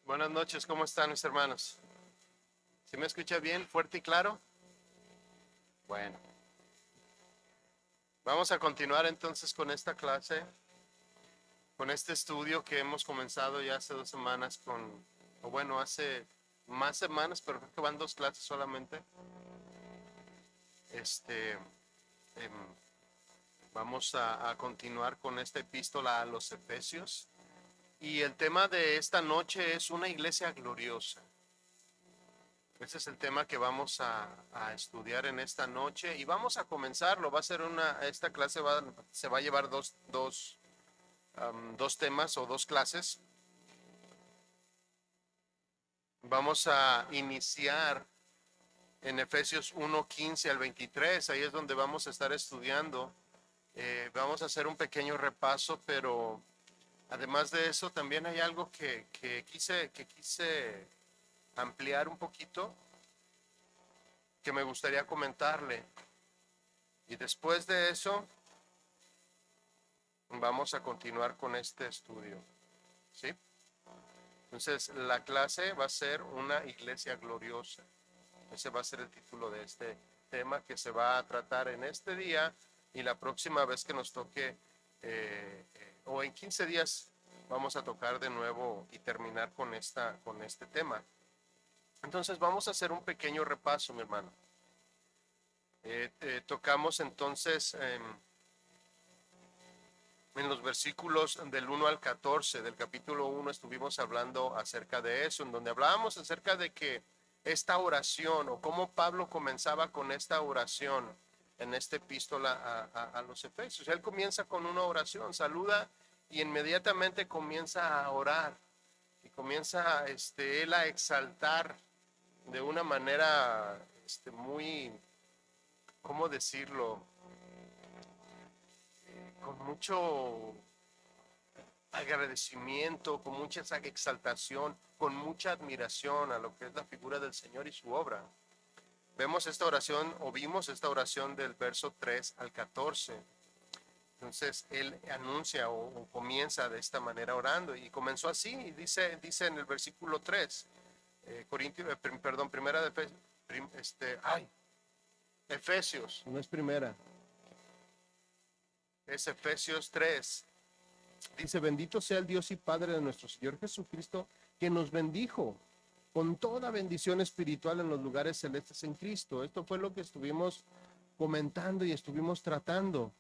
Buenas noches, ¿cómo están mis hermanos? ¿Sí me escucha bien, fuerte y claro? Bueno, vamos a continuar entonces con esta clase, con este estudio que hemos comenzado ya hace 2 semanas o bueno, hace más semanas, pero creo que van 2 clases solamente. Este, em, Vamos a continuar con esta epístola a los Efesios y el tema de esta noche es una iglesia gloriosa. Ese es el tema que vamos a estudiar en esta noche y vamos a comenzarlo. Esta clase se va a llevar dos temas o 2 clases. Vamos a iniciar en Efesios 1:15 al 23. Ahí es donde vamos a estar estudiando. Vamos a hacer un pequeño repaso, pero además de eso también hay algo que quise ampliar un poquito, que me gustaría comentarle. Y después de eso, vamos a continuar con este estudio, ¿sí? Entonces, la clase va a ser una iglesia gloriosa. Ese va a ser el título de este tema que se va a tratar en este día y la próxima vez que nos toque, o en 15 días, vamos a tocar de nuevo y terminar con este tema. Entonces, vamos a hacer un pequeño repaso, mi hermano. Tocamos entonces en los versículos del 1 al 14 del capítulo 1 estuvimos hablando acerca de eso, en donde hablábamos acerca de que esta oración o cómo Pablo comenzaba con esta oración en esta epístola a los Efesios. Él comienza con una oración, saluda y inmediatamente comienza a orar y comienza él a exaltar de una manera muy, ¿cómo decirlo? Con mucho agradecimiento, con mucha exaltación, con mucha admiración a lo que es la figura del Señor y su obra. Vemos esta oración o vimos esta oración del verso 3 al 14. Entonces él anuncia o comienza de esta manera orando y comenzó así, y dice en el versículo 3, primera de Efesios, no es primera, es Efesios 3. Dice, bendito sea el Dios y Padre de nuestro Señor Jesucristo, que nos bendijo con toda bendición espiritual en los lugares celestes en Cristo. Esto fue lo que estuvimos comentando y estuvimos tratando.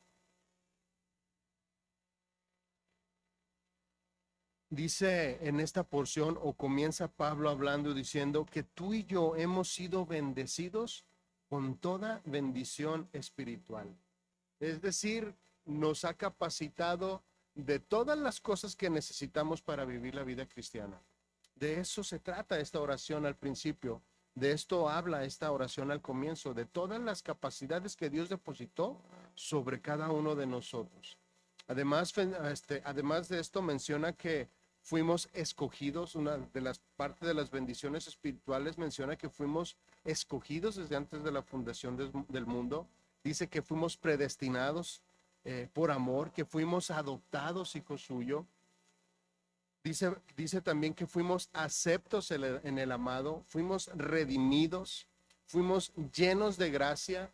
Dice en esta porción, o comienza Pablo hablando diciendo que tú y yo hemos sido bendecidos con toda bendición espiritual. Es decir, nos ha capacitado de todas las cosas que necesitamos para vivir la vida cristiana. De eso se trata esta oración al principio. De esto habla esta oración al comienzo, de todas las capacidades que Dios depositó sobre cada uno de nosotros. Además de esto menciona que fuimos escogidos, una de las partes de las bendiciones espirituales menciona que fuimos escogidos desde antes de la fundación del mundo. Dice que fuimos predestinados por amor, que fuimos adoptados hijos suyos. Dice también que fuimos aceptos en el amado, fuimos redimidos, fuimos llenos de gracia.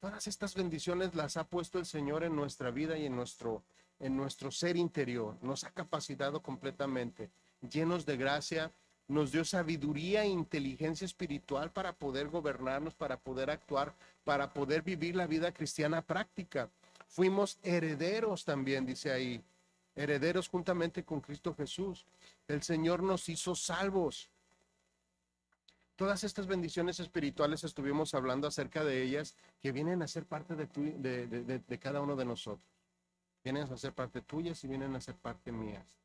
Todas estas bendiciones las ha puesto el Señor en nuestra vida y en nuestro ser interior. Nos ha capacitado completamente, llenos de gracia. Nos dio sabiduría e inteligencia espiritual para poder gobernarnos, para poder actuar, para poder vivir la vida cristiana práctica. Fuimos herederos también, dice ahí, herederos juntamente con Cristo Jesús. El Señor nos hizo salvos. Todas estas bendiciones espirituales estuvimos hablando acerca de ellas, que vienen a ser parte de cada uno de nosotros. Vienen a ser parte tuyas y vienen a ser parte mías.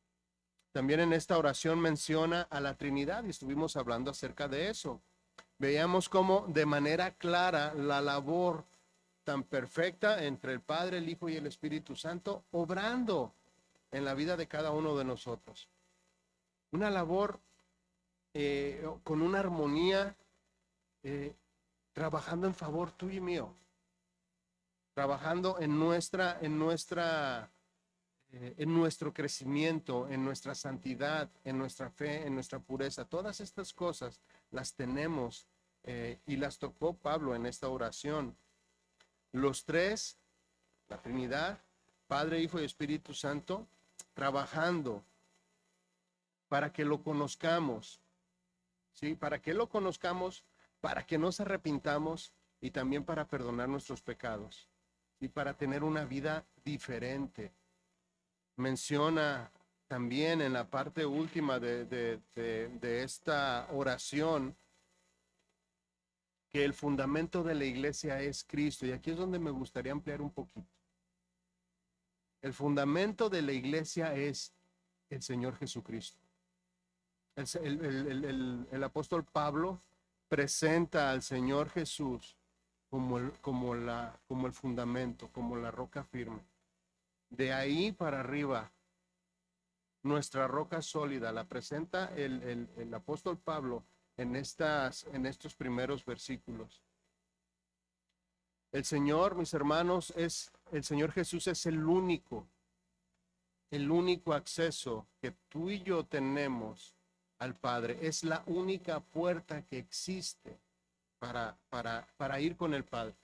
También en esta oración menciona a la Trinidad y estuvimos hablando acerca de eso. Veíamos cómo de manera clara la labor tan perfecta entre el Padre, el Hijo y el Espíritu Santo obrando en la vida de cada uno de nosotros. Una labor con una armonía, trabajando en favor tuyo y mío, trabajando en nuestra en nuestro crecimiento, en nuestra santidad, en nuestra fe, en nuestra pureza. Todas estas cosas las tenemos y las tocó Pablo en esta oración. Los tres, la Trinidad, Padre, Hijo y Espíritu Santo, trabajando para que lo conozcamos, ¿sí? Para que lo conozcamos, para que nos arrepintamos y también para perdonar nuestros pecados y para tener una vida diferente. Menciona también en la parte última de esta oración que el fundamento de la iglesia es Cristo. Y aquí es donde me gustaría ampliar un poquito. El fundamento de la iglesia es el Señor Jesucristo. El apóstol Pablo presenta al Señor Jesús como el fundamento, como la roca firme. De ahí para arriba, nuestra roca sólida la presenta el apóstol Pablo en estos primeros versículos. El Señor, mis hermanos, el Señor Jesús es el único acceso que tú y yo tenemos al Padre. Es la única puerta que existe para ir con el Padre.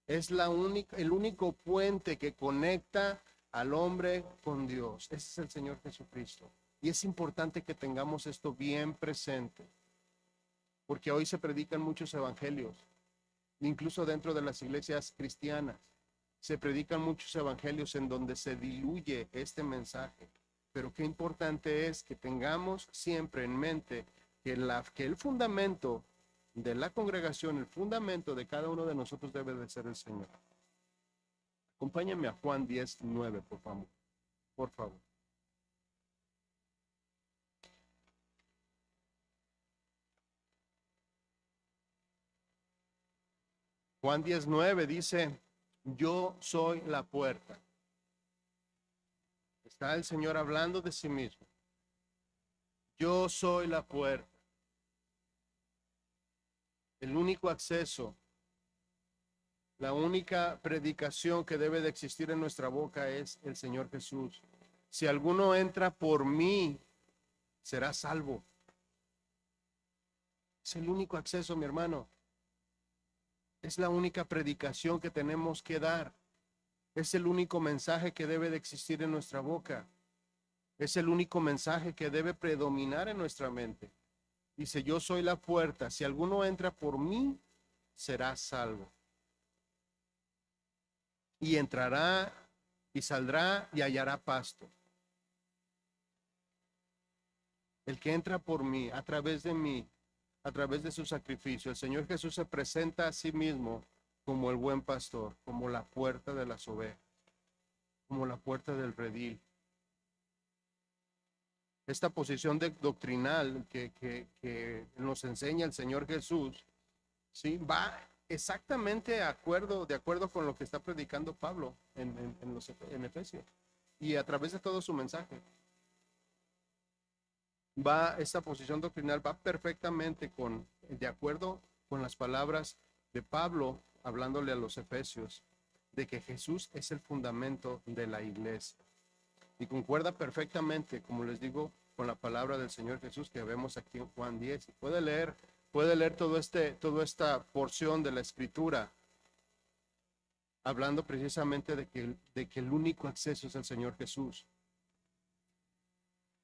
Es el único puente que conecta al hombre con Dios. Ese es el Señor Jesucristo. Y es importante que tengamos esto bien presente, porque hoy se predican muchos evangelios, incluso dentro de las iglesias cristianas. Se predican muchos evangelios en donde se diluye este mensaje. Pero qué importante es que tengamos siempre en mente que el fundamento de la congregación, el fundamento de cada uno de nosotros debe de ser el Señor. Acompáñame a Juan 10:9, por favor. Por favor. Juan 10:9 dice: yo soy la puerta. Está el Señor hablando de sí mismo. Yo soy la puerta. El único acceso, la única predicación que debe de existir en nuestra boca es el Señor Jesús. Si alguno entra por mí, será salvo. Es el único acceso, mi hermano. Es la única predicación que tenemos que dar. Es el único mensaje que debe de existir en nuestra boca. Es el único mensaje que debe predominar en nuestra mente. Dice: yo soy la puerta. Si alguno entra por mí, será salvo. Y entrará y saldrá y hallará pasto. El que entra por mí, a través de su sacrificio, el Señor Jesús se presenta a sí mismo como el buen pastor, como la puerta de las ovejas, como la puerta del redil. Esta posición doctrinal que nos enseña el Señor Jesús, ¿sí?, va exactamente de acuerdo con lo que está predicando Pablo en Efesios y a través de todo su mensaje. Esta posición doctrinal va perfectamente de acuerdo con las palabras de Pablo hablándole a los Efesios, de que Jesús es el fundamento de la iglesia. Y concuerda perfectamente, como les digo, con la palabra del Señor Jesús que vemos aquí en Juan 10. Puede leer toda esta porción de la Escritura, hablando precisamente de que el único acceso es el Señor Jesús.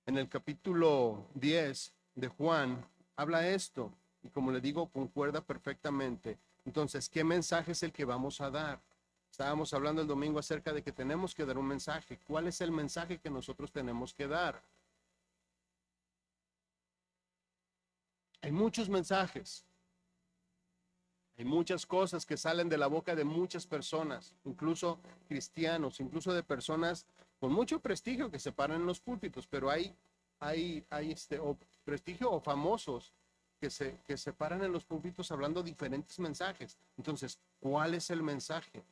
En el capítulo 10 de Juan habla esto, y como le digo, concuerda perfectamente. Entonces, ¿qué mensaje es el que vamos a dar? Estábamos hablando el domingo acerca de que tenemos que dar un mensaje. ¿Cuál es el mensaje que nosotros tenemos que dar? Hay muchos mensajes. Hay muchas cosas que salen de la boca de muchas personas, incluso cristianos, incluso de personas con mucho prestigio que se paran en los púlpitos, pero hay prestigio o famosos que se paran en los púlpitos hablando diferentes mensajes. Entonces, ¿cuál es el mensaje?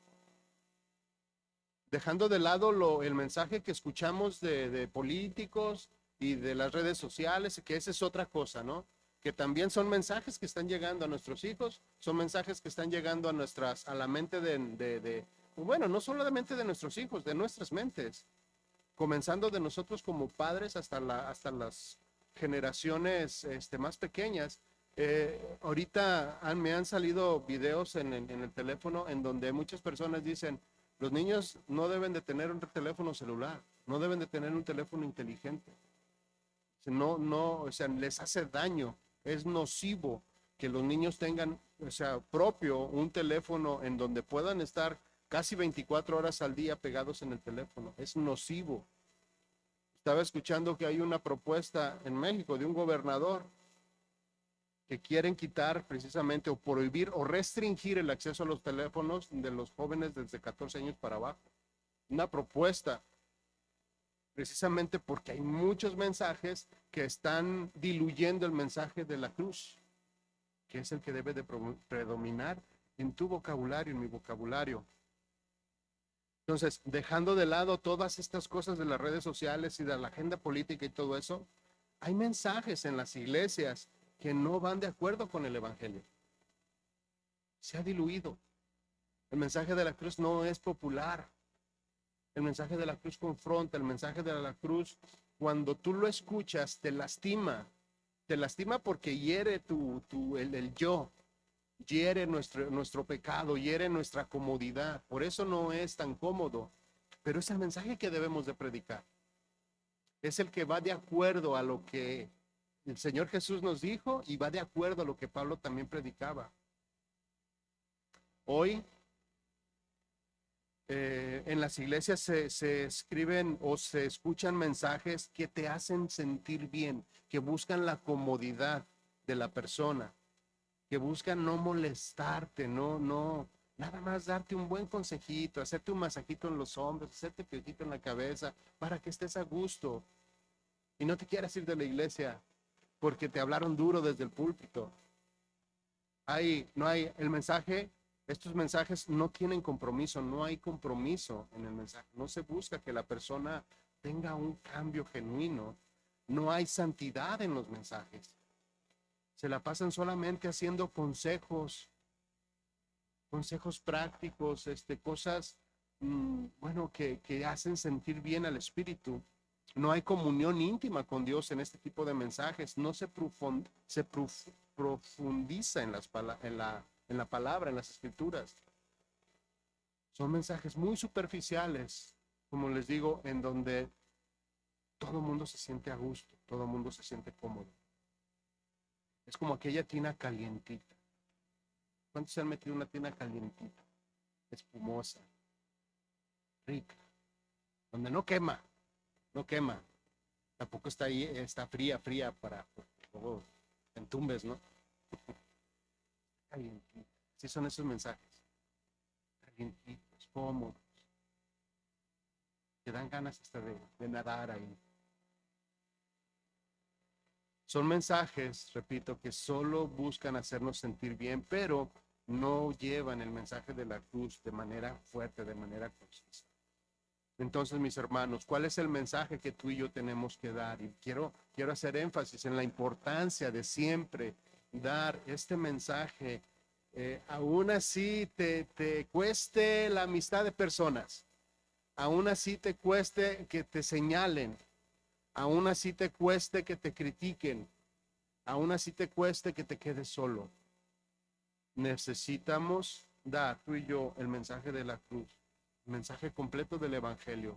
Dejando de lado el mensaje que escuchamos de políticos y de las redes sociales, que esa es otra cosa, ¿no? Que también son mensajes que están llegando a nuestros hijos, son mensajes que están llegando a la mente bueno, no solamente de nuestros hijos, de nuestras mentes. comenzando de nosotros como padres hasta las generaciones más pequeñas. Ahorita me han salido videos en el teléfono en donde muchas personas dicen, los niños no deben de tener un teléfono celular, no deben de tener un teléfono inteligente. No, o sea, les hace daño, es nocivo que los niños tengan, o sea, propio un teléfono en donde puedan estar casi 24 horas al día pegados en el teléfono. Es nocivo. Estaba escuchando que hay una propuesta en México de un gobernador que quieren quitar precisamente o prohibir o restringir el acceso a los teléfonos de los jóvenes desde 14 años para abajo. Una propuesta precisamente porque hay muchos mensajes que están diluyendo el mensaje de la cruz, que es el que debe de predominar en tu vocabulario, en mi vocabulario. Entonces, dejando de lado todas estas cosas de las redes sociales y de la agenda política y todo eso, hay mensajes en las iglesias que no van de acuerdo con el evangelio. Se ha diluido. El mensaje de la cruz no es popular. El mensaje de la cruz confronta. El mensaje de la cruz, cuando tú lo escuchas, te lastima. Te lastima porque hiere el yo. Hiere nuestro pecado, hiere nuestra comodidad. Por eso no es tan cómodo. Pero es el mensaje que debemos de predicar. Es el que va de acuerdo a lo que el Señor Jesús nos dijo y va de acuerdo a lo que Pablo también predicaba. Hoy en las iglesias se escriben o se escuchan mensajes que te hacen sentir bien, que buscan la comodidad de la persona, que buscan no molestarte, nada más darte un buen consejito, hacerte un masajito en los hombros, hacerte piojito en la cabeza, para que estés a gusto y no te quieras ir de la iglesia porque te hablaron duro desde el púlpito. El mensaje, estos mensajes no tienen compromiso, no hay compromiso en el mensaje, no se busca que la persona tenga un cambio genuino, no hay santidad en los mensajes. Se la pasan solamente haciendo consejos prácticos, cosas, bueno, que hacen sentir bien al espíritu. No hay comunión íntima con Dios en este tipo de mensajes, no se profundiza en la palabra, en las escrituras. Son mensajes muy superficiales, como les digo, en donde todo el mundo se siente a gusto, todo el mundo se siente cómodo. Es como aquella tina calientita. ¿Cuántos se han metido en una tina calientita? Espumosa, rica, donde no quema, tampoco está ahí, está fría para luego entumbes, ¿no? Calientita. Sí son esos mensajes, calientitos, cómodos, que dan ganas hasta de nadar ahí. Son mensajes, repito, que solo buscan hacernos sentir bien, pero no llevan el mensaje de la cruz de manera fuerte, de manera concisa. Entonces, mis hermanos, ¿cuál es el mensaje que tú y yo tenemos que dar? Y quiero hacer énfasis en la importancia de siempre dar este mensaje, aún así te cueste la amistad de personas, aún así te cueste que te señalen, aún así te cueste que te critiquen, aún así te cueste que te quedes solo. Necesitamos dar, tú y yo, el mensaje de la cruz, el mensaje completo del evangelio.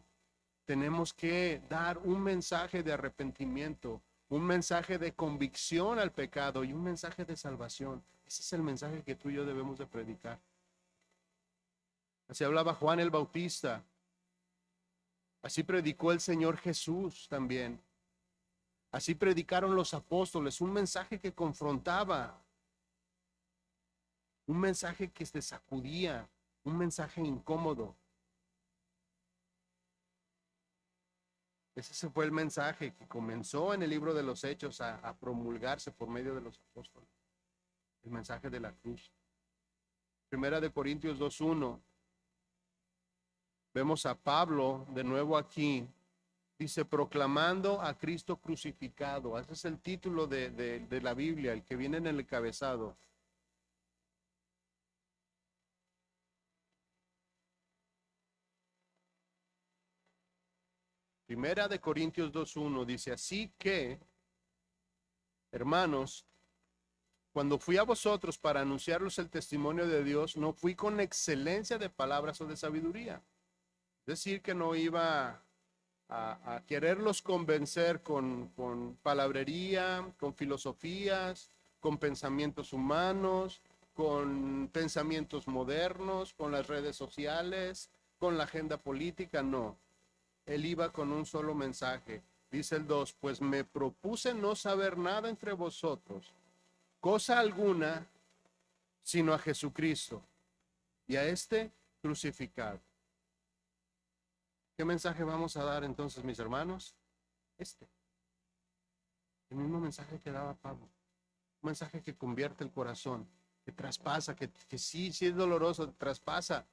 Tenemos que dar un mensaje de arrepentimiento, un mensaje de convicción al pecado y un mensaje de salvación. Ese es el mensaje que tú y yo debemos de predicar. Así hablaba Juan el Bautista. Así predicó el Señor Jesús también. Así predicaron los apóstoles, un mensaje que confrontaba, un mensaje que se sacudía, un mensaje incómodo. Ese fue el mensaje que comenzó en el libro de los Hechos a promulgarse por medio de los apóstoles. El mensaje de la cruz. Primera de Corintios 2:1. Vemos a Pablo de nuevo aquí. Dice, proclamando a Cristo crucificado. Ese es el título de la Biblia, el que viene en el encabezado. Primera de Corintios 2:1 dice, así que, hermanos, cuando fui a vosotros para anunciaros el testimonio de Dios, no fui con excelencia de palabras o de sabiduría. Es decir, que no iba a quererlos convencer con palabrería, con filosofías, con pensamientos humanos, con pensamientos modernos, con las redes sociales, con la agenda política, no. Él iba con un solo mensaje. Dice el 2, pues me propuse no saber nada entre vosotros, cosa alguna, sino a Jesucristo y a este crucificado. ¿Qué mensaje vamos a dar entonces, mis hermanos? El mismo mensaje que daba Pablo. Un mensaje que convierte el corazón, que traspasa, que sí es doloroso, traspasa,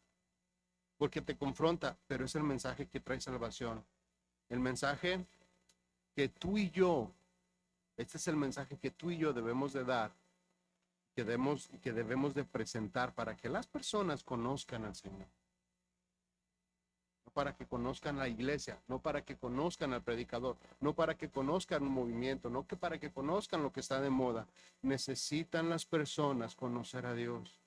porque te confronta, pero es el mensaje que trae salvación. El mensaje que tú y yo, este es el mensaje que tú y yo debemos de dar, que debemos de presentar para que las personas conozcan al Señor. No para que conozcan la iglesia, no para que conozcan al predicador, no para que conozcan un movimiento, no que para que conozcan lo que está de moda. Necesitan las personas conocer a Dios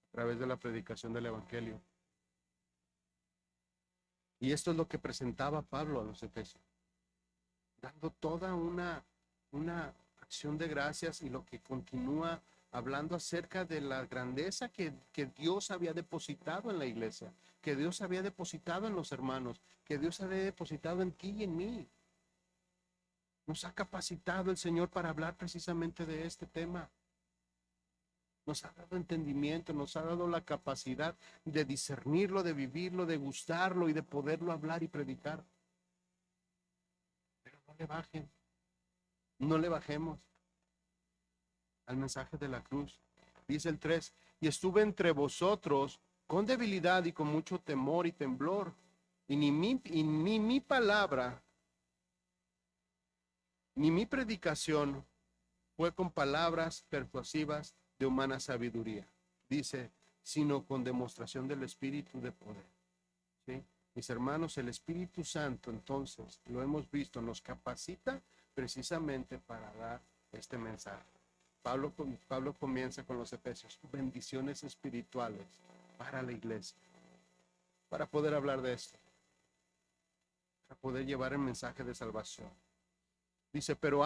a través de la predicación del Evangelio. Y esto es lo que presentaba Pablo a los Efesios, dando toda una acción de gracias, y lo que continúa hablando acerca de la grandeza que Dios había depositado en la iglesia, que Dios había depositado en los hermanos, que Dios había depositado en ti y en mí. Nos ha capacitado el Señor para hablar precisamente de este tema. Nos ha dado entendimiento, nos ha dado la capacidad de discernirlo, de vivirlo, de gustarlo y de poderlo hablar y predicar. Pero no le bajen, no le bajemos al mensaje de la cruz. Dice el 3, y estuve entre vosotros con debilidad y con mucho temor y temblor, y ni mi palabra, ni mi predicación fue con palabras persuasivas de humana sabiduría, dice, sino con demostración del Espíritu de poder. ¿Sí? Mis hermanos, el Espíritu Santo, entonces, lo hemos visto, nos capacita precisamente para dar este mensaje. Pablo comienza con los Efesios, bendiciones espirituales para la iglesia, para poder hablar de esto, para poder llevar el mensaje de salvación. Dice, pero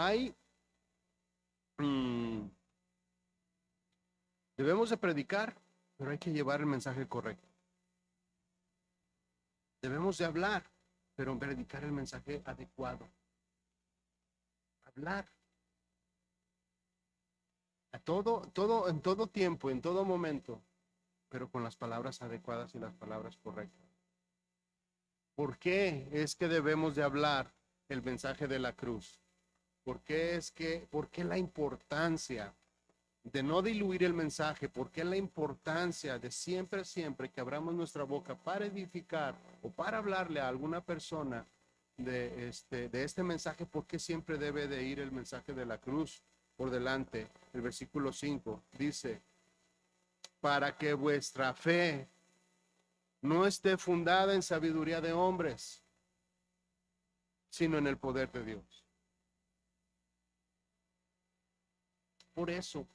debemos de predicar, pero hay que llevar el mensaje correcto. Debemos de hablar, pero predicar el mensaje adecuado. Hablar. En todo tiempo, en todo momento, pero con las palabras adecuadas y las palabras correctas. ¿Por qué es que debemos de hablar el mensaje de la cruz? ¿Por qué la importancia de no diluir el mensaje? ¿Por qué la importancia de siempre que abramos nuestra boca para edificar o para hablarle a alguna persona de este mensaje? ¿Por qué siempre debe de ir el mensaje de la cruz por delante? El versículo 5 dice, para que vuestra fe no esté fundada en sabiduría de hombres, sino en el poder de Dios. Por eso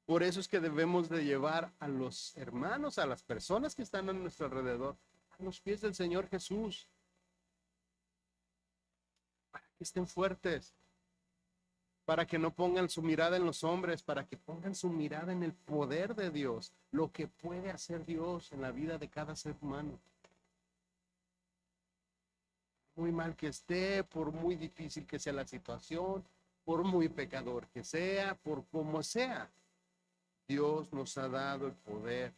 es que debemos de llevar a los hermanos, a las personas que están a nuestro alrededor, a los pies del Señor Jesús, para que estén fuertes, para que no pongan su mirada en los hombres, para que pongan su mirada en el poder de Dios, lo que puede hacer Dios en la vida de cada ser humano. Muy mal que esté, por muy difícil que sea la situación, por muy pecador que sea, por como sea, Dios nos ha dado el poder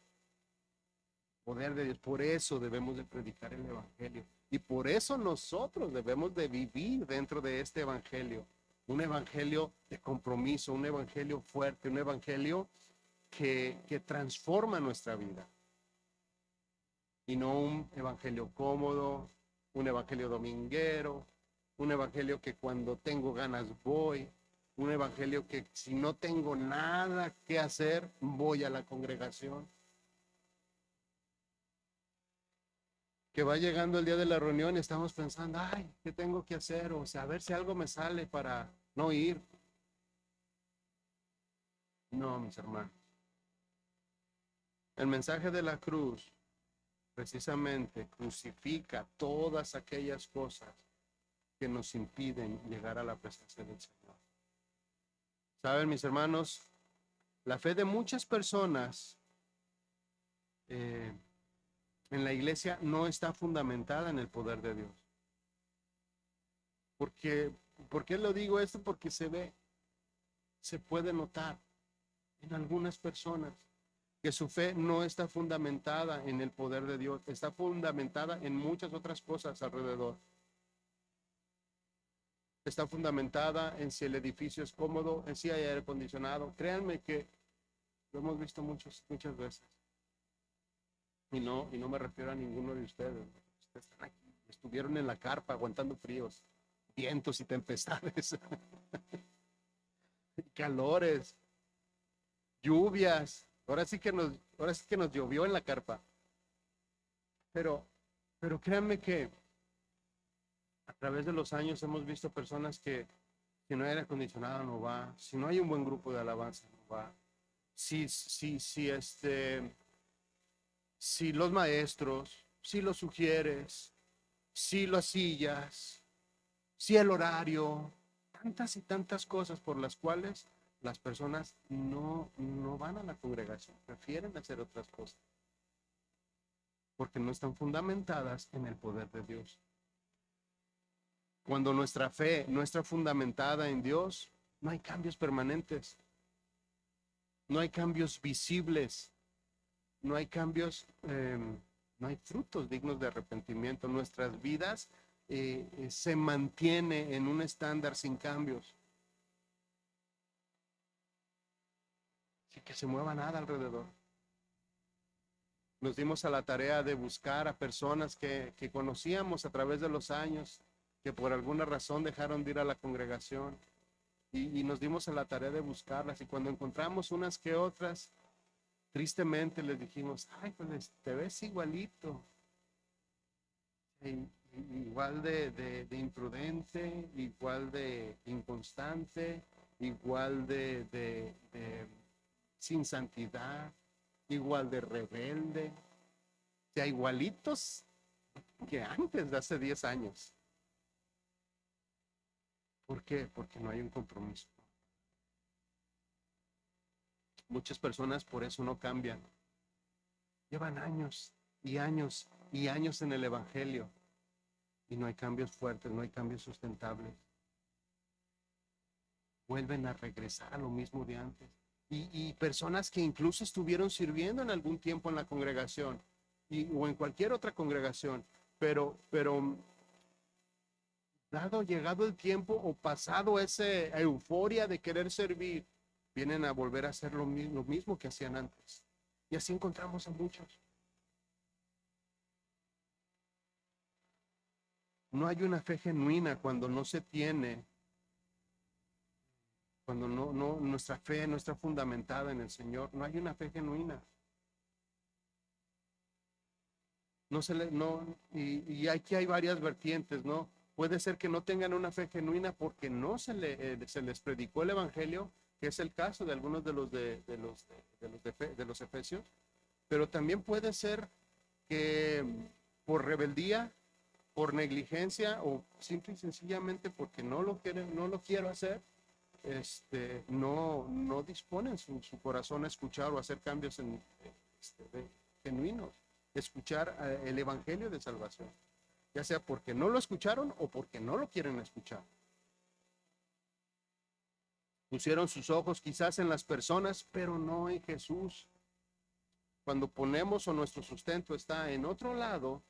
de Dios. Por eso debemos de predicar el Evangelio, y por eso nosotros debemos de vivir dentro de este Evangelio, un Evangelio de compromiso, un Evangelio fuerte, un Evangelio que transforma nuestra vida, y no un Evangelio cómodo, un Evangelio dominguero, un Evangelio que cuando tengo ganas voy, un Evangelio que si no tengo nada que hacer, voy a la congregación. que va llegando el día de la reunión y estamos pensando, ay, ¿qué tengo que hacer? O sea, a ver si algo me sale para no ir. No, mis hermanos. El mensaje de la cruz precisamente crucifica todas aquellas cosas que nos impiden llegar a la presencia del Señor. Saben, mis hermanos, la fe de muchas personas eh, en la iglesia no está fundamentada en el poder de Dios. Porque, ¿por qué lo digo esto? Porque se puede notar en algunas personas que su fe no está fundamentada en el poder de Dios, está fundamentada en muchas otras cosas alrededor. Está fundamentada en si el edificio es cómodo, en si hay aire acondicionado. Créanme que lo hemos visto muchas veces. Y no me refiero a ninguno de ustedes. Ustedes están aquí, estuvieron en la carpa aguantando fríos, vientos y tempestades, calores, lluvias. Ahora sí que nos llovió en la carpa. Pero, pero créanme que a través de los años hemos visto personas que si no hay aire acondicionado no va, si no hay un buen grupo de alabanza no va, si los maestros, si los sugieres, si las sillas, si el horario, tantas y tantas cosas por las cuales las personas no van a la congregación, prefieren hacer otras cosas, porque no están fundamentadas en el poder de Dios. Cuando nuestra fe no está fundamentada en Dios, no hay cambios permanentes, no hay cambios visibles, no hay cambios, no hay frutos dignos de arrepentimiento. Nuestras vidas se mantiene en un estándar sin cambios, sin que se mueva nada alrededor. Nos dimos a la tarea de buscar a personas que conocíamos a través de los años, que por alguna razón dejaron de ir a la congregación, y nos dimos a la tarea de buscarlas, y cuando encontramos unas que otras, tristemente les dijimos, ay, pues te ves igualito, igual de imprudente, igual de inconstante, igual de sin santidad, igual de rebelde, o sea, igualitos que antes de hace 10 años. ¿Por qué? Porque no hay un compromiso. Muchas personas por eso no cambian. Llevan años y años y años en el Evangelio y no hay cambios fuertes, no hay cambios sustentables. Vuelven a regresar a lo mismo de antes. Y personas que incluso estuvieron sirviendo en algún tiempo en la congregación o en cualquier otra congregación, pero llegado el tiempo o pasado esa euforia de querer servir, vienen a volver a hacer lo mismo que hacían antes. Y así encontramos a muchos. No hay una fe genuina cuando no se tiene, cuando nuestra fe no está fundamentada en el Señor. No hay una fe genuina. No se le, no, y aquí hay varias vertientes, ¿no? Puede ser que no tengan una fe genuina porque no se les predicó el Evangelio, que es el caso de algunos de los efesios, pero también puede ser que por rebeldía, por negligencia o simple y sencillamente porque no lo quiero hacer, no disponen su corazón a escuchar o hacer cambios genuinos, escuchar el evangelio de salvación, ya sea porque no lo escucharon o porque no lo quieren escuchar. Pusieron sus ojos quizás en las personas, pero no en Jesús. Cuando ponemos o nuestro sustento está en otro lado,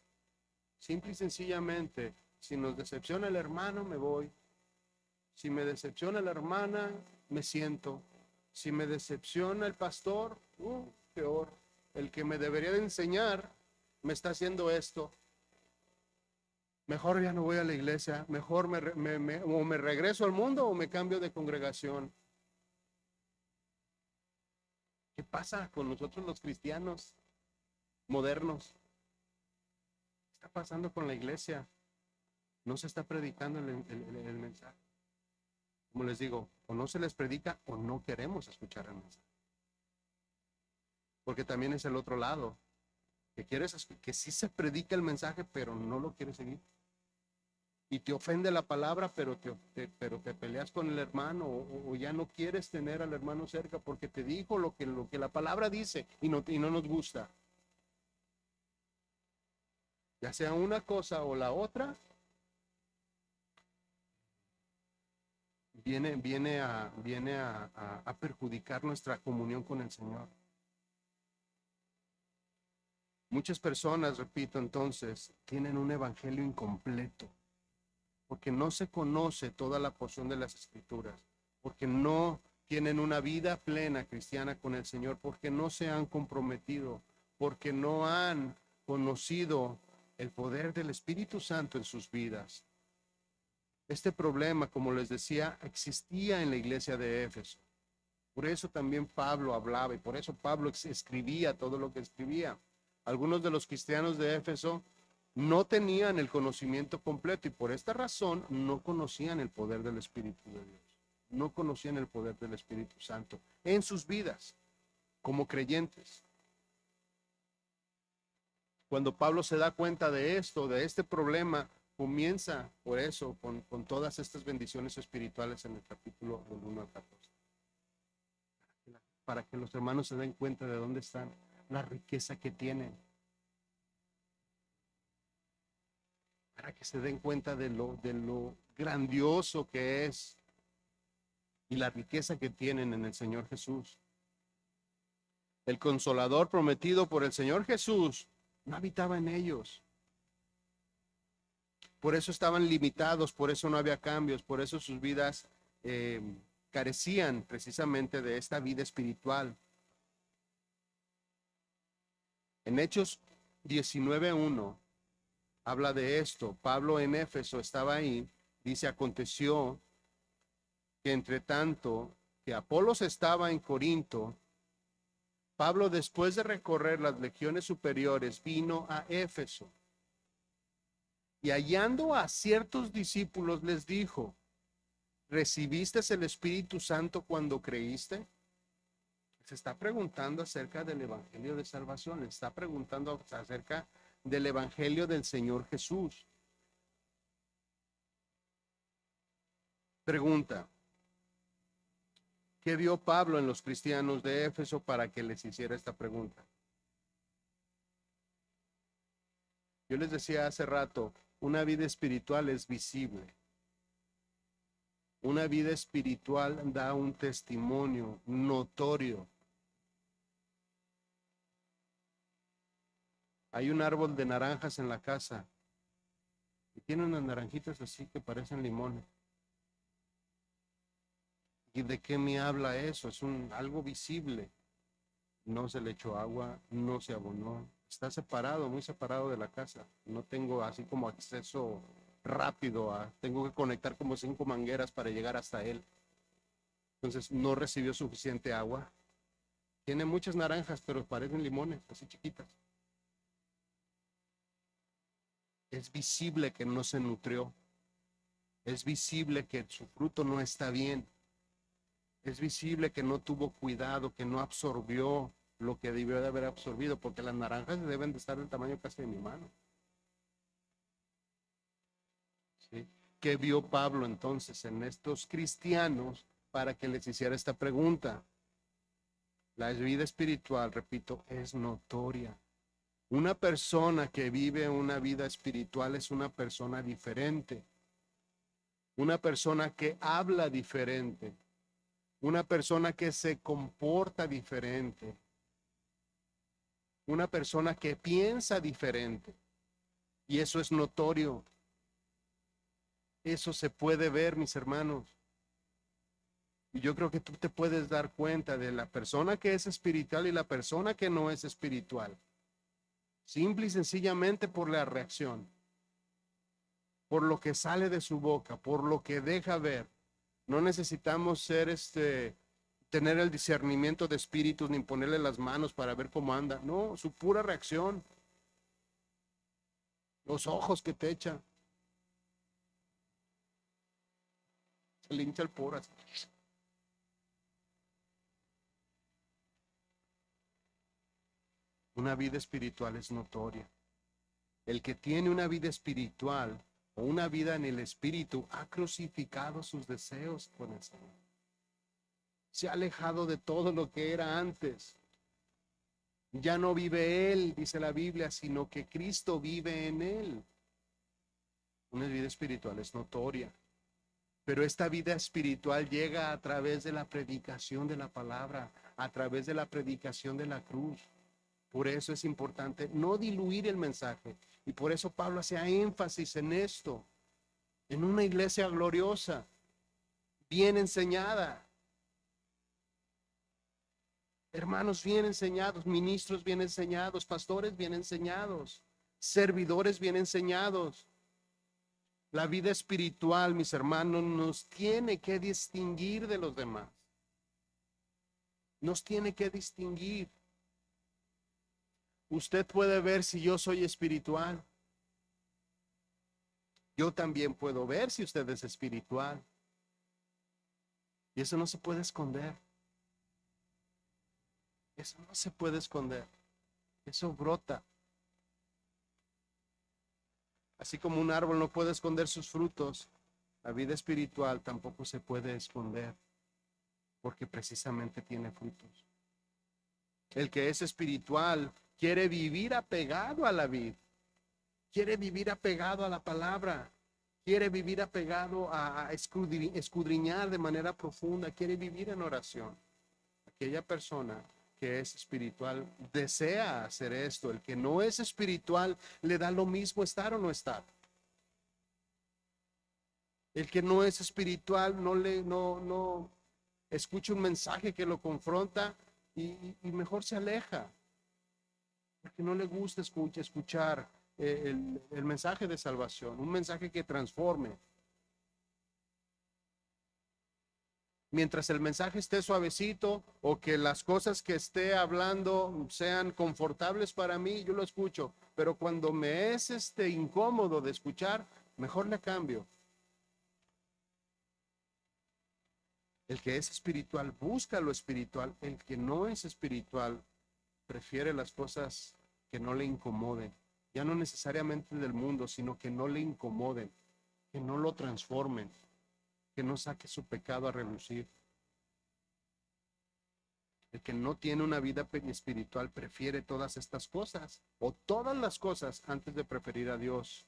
simple y sencillamente, si nos decepciona el hermano, me voy. Si me decepciona la hermana, me siento. Si me decepciona el pastor, peor. El que me debería de enseñar me está haciendo esto. Mejor ya no voy a la iglesia. Mejor o me regreso al mundo o me cambio de congregación. ¿Qué pasa con nosotros los cristianos modernos? está pasando con la iglesia? No se está predicando el mensaje. Como les digo, o no se les predica o no queremos escuchar el mensaje. Porque también es el otro lado, que sí se predica el mensaje, pero no lo quieres seguir. Y te ofende la palabra, pero te peleas con el hermano, o ya no quieres tener al hermano cerca porque te dijo lo que la palabra dice y no nos gusta. Ya sea una cosa o la otra, viene a perjudicar nuestra comunión con el Señor. Muchas personas, repito entonces, tienen un evangelio incompleto, porque no se conoce toda la porción de las Escrituras, porque no tienen una vida plena cristiana con el Señor, porque no se han comprometido, porque no han conocido el poder del Espíritu Santo en sus vidas. Este problema, como les decía, existía en la iglesia de Éfeso. Por eso también Pablo hablaba y por eso Pablo escribía todo lo que escribía. Algunos de los cristianos de Éfeso no tenían el conocimiento completo y por esta razón no conocían el poder del Espíritu de Dios. No conocían el poder del Espíritu Santo en sus vidas como creyentes. Cuando Pablo se da cuenta de esto, de este problema, comienza por eso con todas estas bendiciones espirituales en el capítulo del 1 al 14. Para que los hermanos se den cuenta de dónde están, la riqueza que tienen. Para que se den cuenta de lo grandioso que es y la riqueza que tienen en el Señor Jesús. El consolador prometido por el Señor Jesús no habitaba en ellos. Por eso estaban limitados, por eso no había cambios, por eso sus vidas carecían precisamente de esta vida espiritual. En Hechos 19:1 habla de esto. Pablo en Éfeso estaba ahí, dice: aconteció que entre tanto que Apolos estaba en Corinto, Pablo, después de recorrer las legiones superiores, vino a Éfeso. Y hallando a ciertos discípulos les dijo: ¿recibiste el Espíritu Santo cuando creíste? Se está preguntando acerca del Evangelio de Salvación, le está preguntando acerca del Evangelio del Señor Jesús. Pregunta: ¿qué vio Pablo en los cristianos de Éfeso para que les hiciera esta pregunta? Yo les decía hace rato, una vida espiritual es visible. Una vida espiritual da un testimonio notorio. Hay un árbol de naranjas en la casa y tiene unas naranjitas así que parecen limones. ¿Y de qué me habla eso? Es algo visible. No se le echó agua, no se abonó. Está separado, muy separado de la casa. No tengo así como acceso rápido tengo que conectar como 5 mangueras para llegar hasta él. Entonces no recibió suficiente agua. Tiene muchas naranjas, pero parecen limones, así chiquitas. Es visible que no se nutrió. Es visible que su fruto no está bien. Es visible que no tuvo cuidado, que no absorbió lo que debió de haber absorbido, porque las naranjas deben de estar del tamaño casi de mi mano. ¿Sí? ¿Qué vio Pablo entonces en estos cristianos para que les hiciera esta pregunta? La vida espiritual, repito, es notoria. Una persona que vive una vida espiritual es una persona diferente. Una persona que habla diferente. Una persona que se comporta diferente. Una persona que piensa diferente. Y eso es notorio. Eso se puede ver, mis hermanos. Y yo creo que tú te puedes dar cuenta de la persona que es espiritual y la persona que no es espiritual. Simple y sencillamente por la reacción. Por lo que sale de su boca, por lo que deja ver. No necesitamos tener el discernimiento de espíritus ni ponerle las manos para ver cómo anda. No, su pura reacción. los ojos que te echan. Se le hincha el poro así. Una vida espiritual es notoria. El que tiene una vida espiritual o una vida en el espíritu ha crucificado sus deseos con el Señor. Se ha alejado de todo lo que era antes. Ya no vive él, dice la Biblia, sino que Cristo vive en él. Una vida espiritual es notoria. Pero esta vida espiritual llega a través de la predicación de la palabra, a través de la predicación de la cruz. Por eso es importante no diluir el mensaje. Y por eso Pablo hace énfasis en esto. En una iglesia gloriosa, bien enseñada. Hermanos bien enseñados, ministros bien enseñados, pastores bien enseñados, servidores bien enseñados. La vida espiritual, mis hermanos, nos tiene que distinguir de los demás. Nos tiene que distinguir. Usted puede ver si yo soy espiritual. Yo también puedo ver si usted es espiritual. Y eso no se puede esconder. Eso no se puede esconder. Eso brota. Así como un árbol no puede esconder sus frutos, la vida espiritual tampoco se puede esconder, porque precisamente tiene frutos. El que es espiritual quiere vivir apegado a la vid, quiere vivir apegado a la palabra, quiere vivir apegado a escudriñar de manera profunda, quiere vivir en oración. Aquella persona que es espiritual desea hacer esto. El que no es espiritual le da lo mismo estar o no estar. El que no es espiritual no escucha un mensaje que lo confronta y mejor se aleja, porque no le gusta escuchar el mensaje de salvación, un mensaje que transforme. Mientras el mensaje esté suavecito o que las cosas que esté hablando sean confortables para mí, yo lo escucho. Pero cuando me es incómodo de escuchar, mejor le cambio. El que es espiritual busca lo espiritual. El que no es espiritual prefiere las cosas que no le incomoden. Ya no necesariamente del mundo, sino que no le incomoden, que no lo transformen, que no saque su pecado a relucir. El que no tiene una vida espiritual prefiere todas estas cosas o todas las cosas antes de preferir a Dios.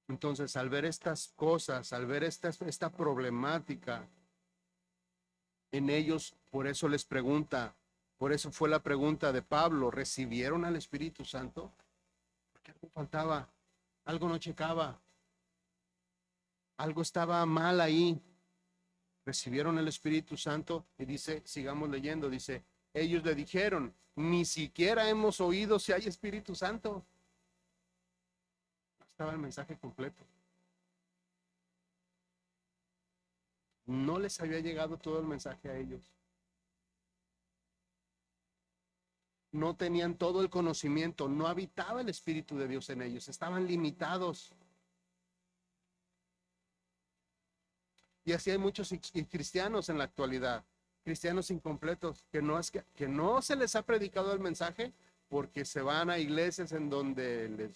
Entonces, al ver estas cosas, al ver esta problemática en ellos, por eso les pregunta, por eso fue la pregunta de Pablo, ¿recibieron al Espíritu Santo? Porque algo faltaba, algo no checaba, algo estaba mal ahí. Recibieron el Espíritu Santo y dice, sigamos leyendo, dice, ellos le dijeron, ni siquiera hemos oído si hay Espíritu Santo. No estaba el mensaje completo. No les había llegado todo el mensaje a ellos. No tenían todo el conocimiento, no habitaba el Espíritu de Dios en ellos, estaban limitados. Y así hay muchos cristianos en la actualidad, cristianos incompletos, que no se les ha predicado el mensaje porque se van a iglesias en donde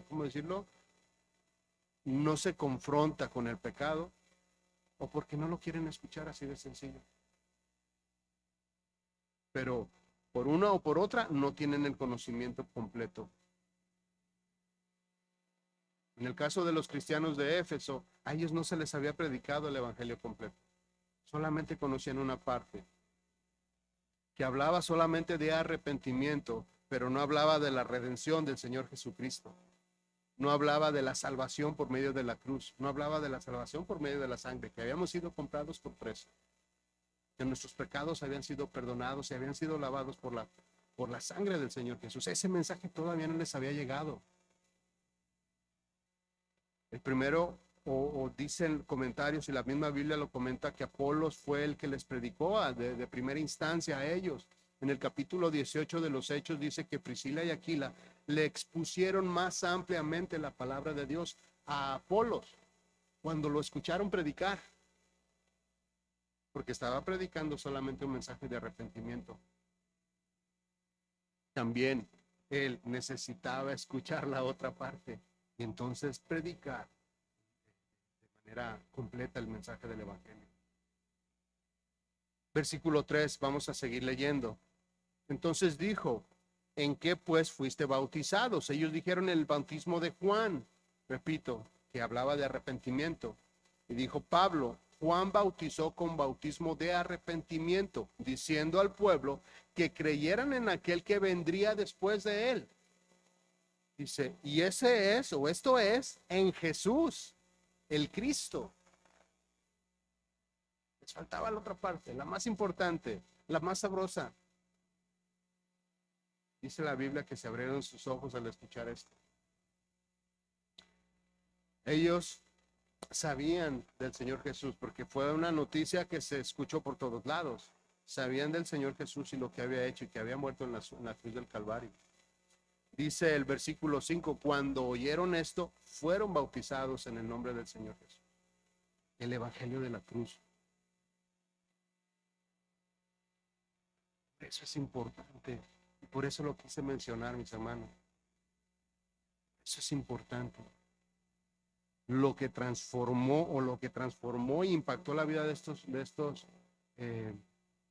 ¿cómo decirlo? No se confronta con el pecado, o porque no lo quieren escuchar, así de sencillo. Pero por una o por otra no tienen el conocimiento completo. En el caso de los cristianos de Éfeso, a ellos no se les había predicado el evangelio completo. Solamente conocían una parte, que hablaba solamente de arrepentimiento, pero no hablaba de la redención del Señor Jesucristo. No hablaba de la salvación por medio de la cruz. No hablaba de la salvación por medio de la sangre, que habíamos sido comprados por precio, que nuestros pecados habían sido perdonados y habían sido lavados por la sangre del Señor Jesús. Ese mensaje todavía no les había llegado. El primero, o dicen comentarios, y la misma Biblia lo comenta, que Apolos fue el que les predicó de primera instancia a ellos. En el capítulo 18 de los Hechos dice que Priscila y Aquila le expusieron más ampliamente la palabra de Dios a Apolos cuando lo escucharon predicar, porque estaba predicando solamente un mensaje de arrepentimiento. También él necesitaba escuchar la otra parte y entonces predicar de manera completa el mensaje del evangelio. Versículo 3, vamos a seguir leyendo. Entonces dijo: ¿en qué pues fuiste bautizados? Ellos dijeron: el bautismo de Juan. Repito, que hablaba de arrepentimiento. Y dijo Pablo: Juan bautizó con bautismo de arrepentimiento, diciendo al pueblo que creyeran en aquel que vendría después de él. Dice, y ese es, o esto es, en Jesús, el Cristo. Les faltaba la otra parte, la más importante, la más sabrosa. Dice la Biblia que se abrieron sus ojos al escuchar esto. Ellos sabían del Señor Jesús porque fue una noticia que se escuchó por todos lados. Sabían del Señor Jesús y lo que había hecho y que había muerto en la cruz del Calvario. Dice el versículo 5, cuando oyeron esto, fueron bautizados en el nombre del Señor Jesús. El evangelio de la cruz. Eso es importante y por eso lo quise mencionar, mis hermanos. Eso es importante. Lo que transformó e impactó la vida de estos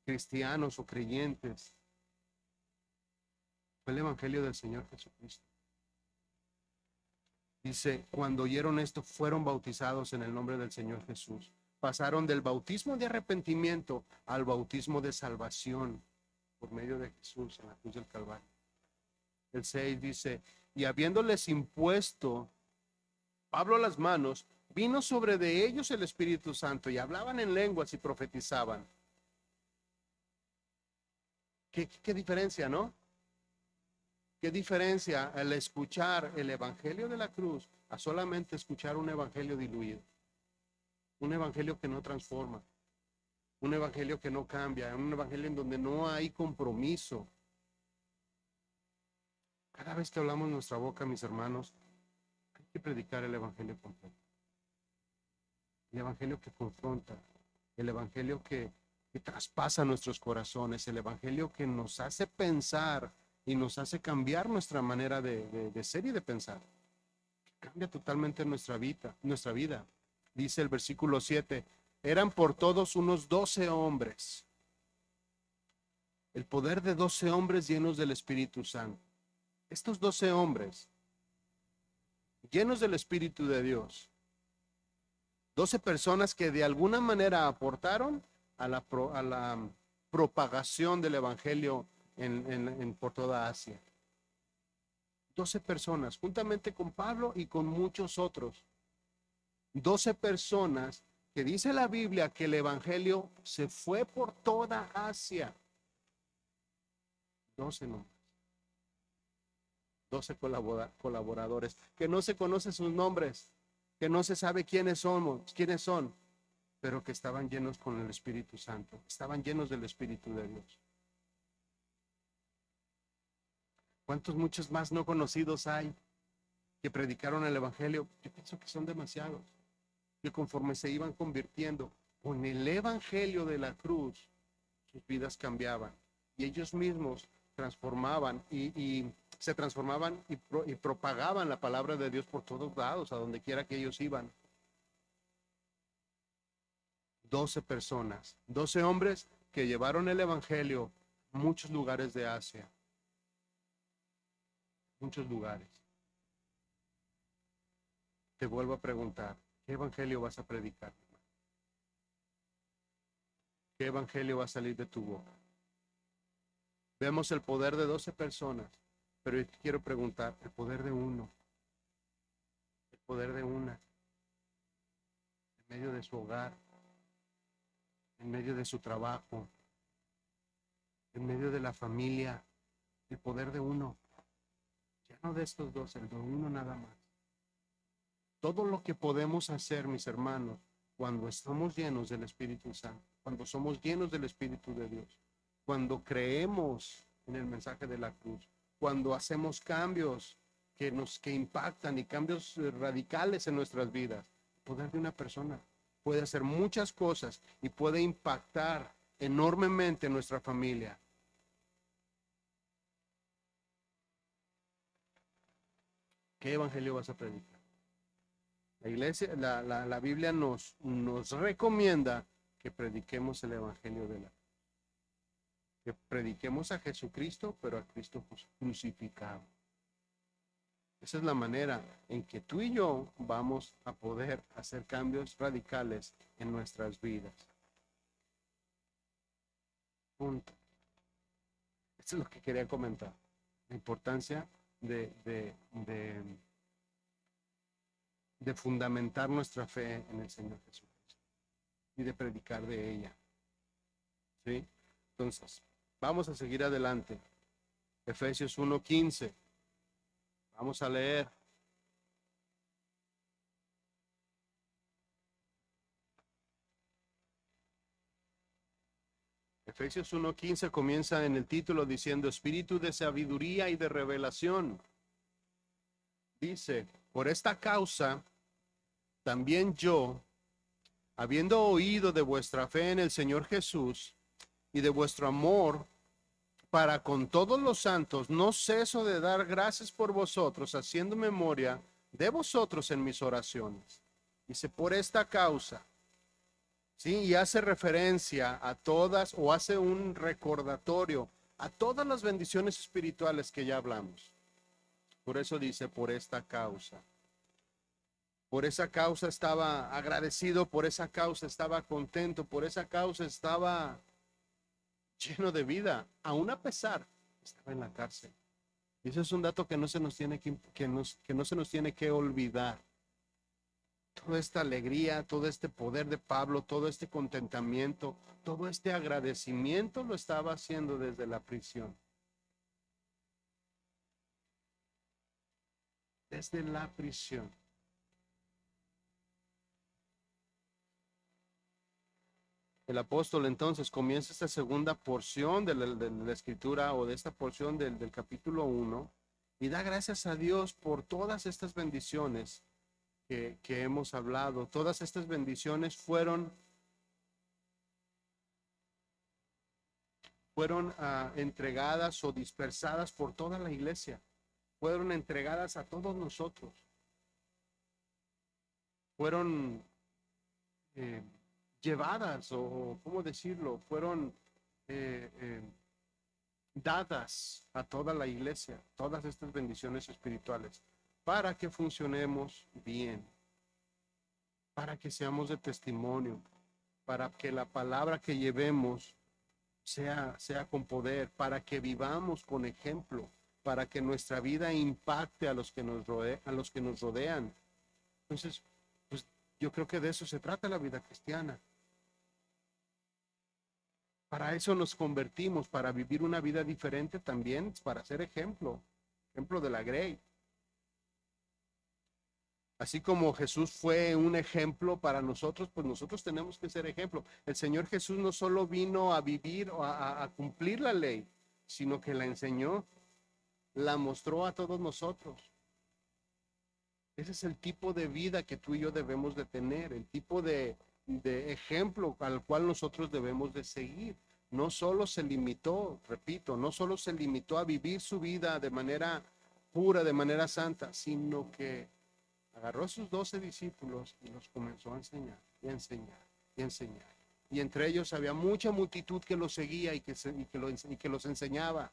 cristianos o creyentes fue el evangelio del Señor Jesucristo. Dice, cuando oyeron esto, fueron bautizados en el nombre del Señor Jesús. Pasaron del bautismo de arrepentimiento al bautismo de salvación por medio de Jesús en la cruz del Calvario. El 6 dice, y habiéndoles impuesto Pablo las manos, vino sobre de ellos el Espíritu Santo y hablaban en lenguas y profetizaban. ¿Qué diferencia, no? ¿Qué diferencia al escuchar el evangelio de la cruz a solamente escuchar un evangelio diluido? Un evangelio que no transforma, un evangelio que no cambia, un evangelio en donde no hay compromiso. Cada vez que hablamos nuestra boca, mis hermanos, hay que predicar el evangelio completo. El evangelio que confronta, el evangelio que traspasa nuestros corazones, el evangelio que nos hace pensar y nos hace cambiar nuestra manera de ser y de pensar. Cambia totalmente nuestra vida. Dice el versículo 7, eran por todos unos 12 hombres. El poder de 12 hombres llenos del Espíritu Santo. Estos 12 hombres, llenos del Espíritu de Dios, 12 personas que de alguna manera aportaron a la propagación del Evangelio por toda Asia. 12 personas, juntamente con Pablo y con muchos otros. 12 personas que dice la Biblia que el Evangelio se fue por toda Asia. 12 nombres. 12 colaboradores, que no se conocen sus nombres, que no se sabe quiénes son, pero que estaban llenos con el Espíritu Santo, estaban llenos del Espíritu de Dios. Muchos más no conocidos hay que predicaron el Evangelio? Yo pienso que son demasiados, que conforme se iban convirtiendo con el Evangelio de la cruz, sus vidas cambiaban y ellos mismos transformaban y se transformaban y propagaban la palabra de Dios por todos lados, a donde quiera que ellos iban. 12 personas, 12 hombres que llevaron el Evangelio a muchos lugares de Asia. Muchos lugares. Te vuelvo a preguntar, ¿qué evangelio vas a predicar? ¿Qué evangelio va a salir de tu boca? Vemos el poder de 12 personas, pero yo quiero preguntar, el poder de uno, el poder de una, en medio de su hogar, en medio de su trabajo, en medio de la familia, el poder de uno. Ya no de estos dos, el de uno nada más. Todo lo que podemos hacer, mis hermanos, cuando estamos llenos del Espíritu Santo, cuando somos llenos del Espíritu de Dios, cuando creemos en el mensaje de la cruz, cuando hacemos cambios que impactan y cambios radicales en nuestras vidas. El poder de una persona puede hacer muchas cosas y puede impactar enormemente en nuestra familia. ¿Qué evangelio vas a predicar? La iglesia, la Biblia nos recomienda que prediquemos el evangelio de que prediquemos a Jesucristo, pero a Cristo crucificado. Esa es la manera en que tú y yo vamos a poder hacer cambios radicales en nuestras vidas. Punto. Esto es lo que quería comentar. La importancia de fundamentar nuestra fe en el Señor Jesucristo y de predicar de ella. ¿Sí? Entonces, vamos a seguir adelante. Efesios 1:15. Vamos a leer. Efesios 1:15 comienza en el título diciendo espíritu de sabiduría y de revelación. Dice, por esta causa, también yo, habiendo oído de vuestra fe en el Señor Jesús y de vuestro amor para con todos los santos, no ceso de dar gracias por vosotros, haciendo memoria de vosotros en mis oraciones. Dice, por esta causa, ¿sí? Y hace referencia a todas, o hace un recordatorio a todas las bendiciones espirituales que ya hablamos. Por eso dice, por esta causa. Por esa causa estaba agradecido, por esa causa estaba contento, por esa causa estaba lleno de vida, aún a pesar estaba en la cárcel. Y eso es un dato que no se nos tiene que no se nos tiene que olvidar. Toda esta alegría, todo este poder de Pablo, todo este contentamiento, todo este agradecimiento lo estaba haciendo desde la prisión. Desde la prisión. El apóstol entonces comienza esta segunda porción de la escritura o de esta porción del capítulo 1 y da gracias a Dios por todas estas bendiciones que hemos hablado. Todas estas bendiciones fueron entregadas o dispersadas por toda la iglesia. Fueron entregadas a todos nosotros. Fueron llevadas, o cómo decirlo, fueron dadas a toda la iglesia, todas estas bendiciones espirituales, para que funcionemos bien, para que seamos de testimonio, para que la palabra que llevemos sea con poder, para que vivamos con ejemplo, para que nuestra vida impacte a los que nos rodean. Entonces, pues yo creo que de eso se trata la vida cristiana. Para eso nos convertimos, para vivir una vida diferente también, para ser ejemplo de la Grey. Así como Jesús fue un ejemplo para nosotros, pues nosotros tenemos que ser ejemplo. El Señor Jesús no solo vino a vivir o a cumplir la ley, sino que la enseñó, la mostró a todos nosotros. Ese es el tipo de vida que tú y yo debemos de tener, el tipo de ejemplo al cual nosotros debemos de seguir. No solo se limitó, repito, no solo se limitó a vivir su vida de manera pura, de manera santa, sino que agarró a sus 12 discípulos y los comenzó a enseñar, y a enseñar, y a enseñar. Y entre ellos había mucha multitud que los seguía y que los enseñaba.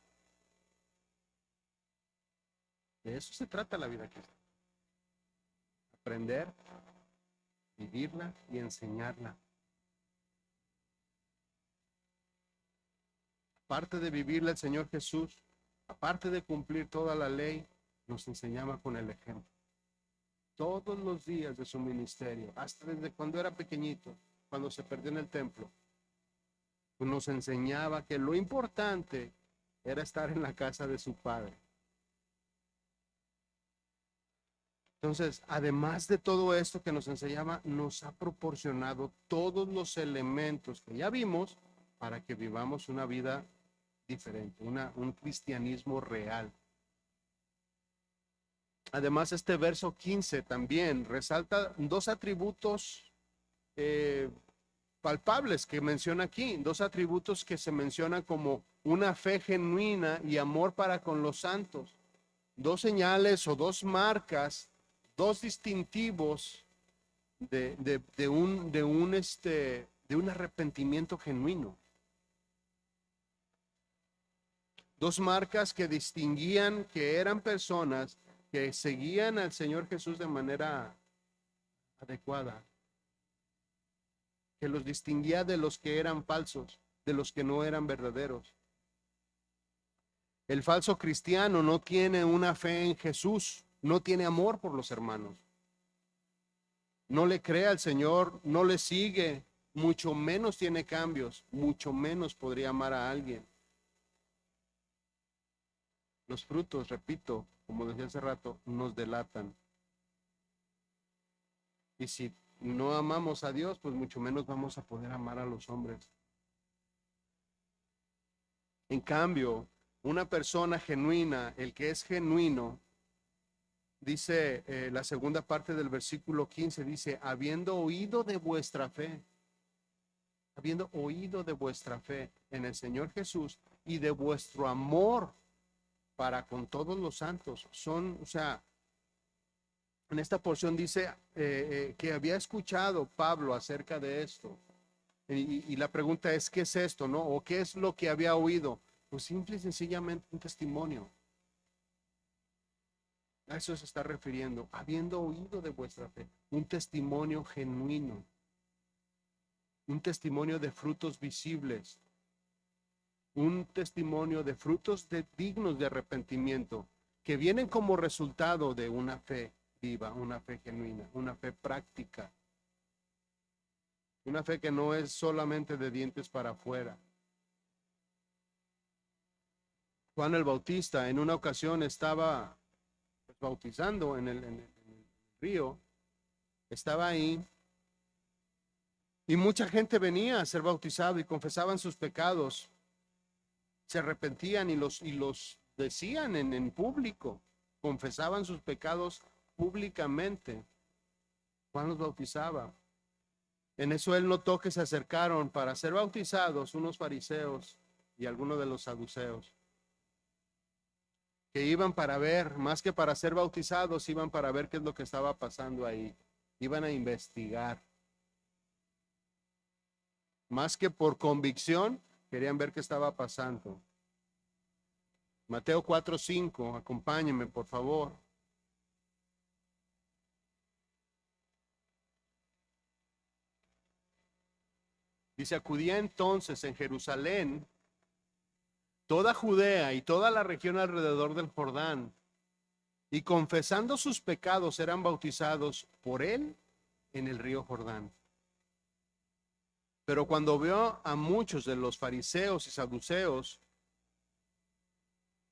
De eso se trata la vida cristiana. Aprender, vivirla y enseñarla. Aparte de vivirla, el Señor Jesús, aparte de cumplir toda la ley, nos enseñaba con el ejemplo. Todos los días de su ministerio, hasta desde cuando era pequeñito, cuando se perdió en el templo, pues nos enseñaba que lo importante era estar en la casa de su Padre. Entonces, además de todo esto que nos enseñaba, nos ha proporcionado todos los elementos que ya vimos para que vivamos una vida diferente, un cristianismo real. Además, este verso 15 también resalta dos atributos palpables que menciona aquí, dos atributos que se mencionan como una fe genuina y amor para con los santos, dos señales o dos marcas, dos distintivos de un arrepentimiento genuino. Dos marcas que distinguían que eran personas que seguían al Señor Jesús de manera adecuada, que los distinguía de los que eran falsos, de los que no eran verdaderos. El falso cristiano no tiene una fe en Jesús, no tiene amor por los hermanos, no le cree al Señor, no le sigue, mucho menos tiene cambios, mucho menos podría amar a alguien. Los frutos, repito, como decía hace rato, nos delatan. Y si no amamos a Dios, pues mucho menos vamos a poder amar a los hombres. En cambio, una persona genuina, el que es genuino, dice la segunda parte del versículo 15, dice, habiendo oído de vuestra fe en el Señor Jesús y de vuestro amor para con todos los santos. En esta porción dice que había escuchado Pablo acerca de esto. Y la pregunta es, ¿qué es esto, no? ¿O qué es lo que había oído? Pues simple y sencillamente un testimonio. A eso se está refiriendo, habiendo oído de vuestra fe, un testimonio genuino, un testimonio de frutos visibles, un testimonio de frutos dignos de arrepentimiento, que vienen como resultado de una fe viva, una fe genuina, una fe práctica, una fe que no es solamente de dientes para afuera. Juan el Bautista en una ocasión estaba bautizando en el río, estaba ahí, y mucha gente venía a ser bautizado y confesaban sus pecados, se arrepentían y los decían en público, confesaban sus pecados públicamente. Juan los bautizaba. En eso él notó que se acercaron para ser bautizados unos fariseos y algunos de los saduceos, que iban para ver, más que para ser bautizados, iban para ver qué es lo que estaba pasando ahí. Iban a investigar. Más que por convicción, querían ver qué estaba pasando. Mateo 4:5, acompáñenme por favor. Dice, acudía entonces en Jerusalén toda Judea y toda la región alrededor del Jordán, y confesando sus pecados eran bautizados por él en el río Jordán. Pero cuando vio a muchos de los fariseos y saduceos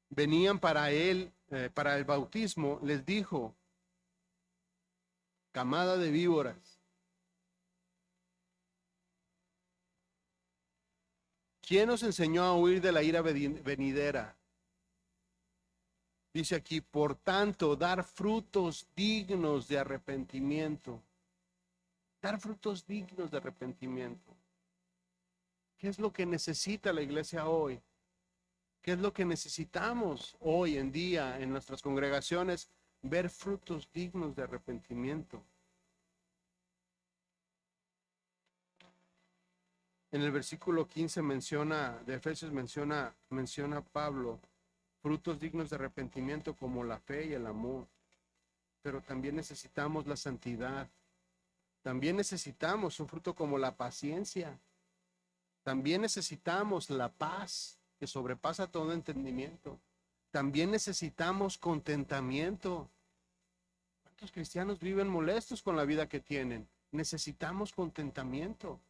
venían para él, para el bautismo, les dijo, camada de víboras, ¿quién os enseñó a huir de la ira venidera? Dice aquí, por tanto, dar frutos dignos de arrepentimiento. Dar frutos dignos de arrepentimiento. ¿Qué es lo que necesita la iglesia hoy? ¿Qué es lo que necesitamos hoy en día en nuestras congregaciones? Ver frutos dignos de arrepentimiento. En el versículo 15 de Efesios menciona Pablo frutos dignos de arrepentimiento como la fe y el amor. Pero también necesitamos la santidad. También necesitamos un fruto como la paciencia. También necesitamos la paz que sobrepasa todo entendimiento. También necesitamos contentamiento. ¿Cuántos cristianos viven molestos con la vida que tienen? Necesitamos contentamiento.